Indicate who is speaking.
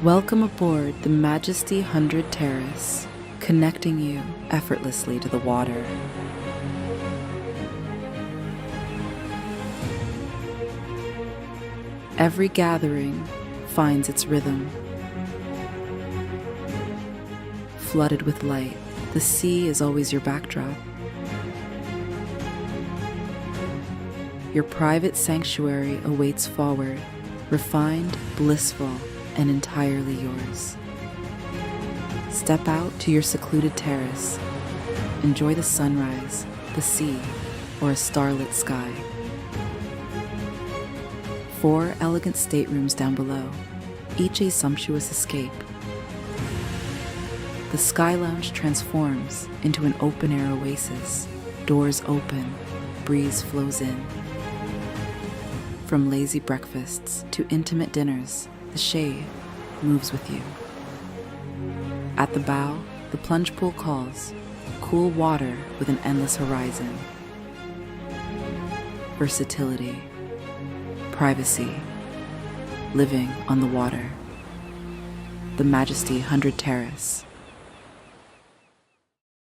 Speaker 1: Welcome aboard the Majesty 100 Terrace, connecting you effortlessly to the water. Every gathering finds its rhythm. Flooded with light, the sea is always your backdrop. Your private sanctuary awaits forward, refined, blissful, and entirely yours. Step out to your secluded terrace. Enjoy the sunrise, the sea, or a starlit sky. 4 elegant staterooms down below, each a sumptuous escape. The Sky Lounge transforms into an open-air oasis. Doors open, breeze flows in. From lazy breakfasts to intimate dinners, the shade moves with you. At the bow, the plunge pool calls, cool water with an endless horizon. Versatility, privacy, living on the water. The Majesty 100 Terrace.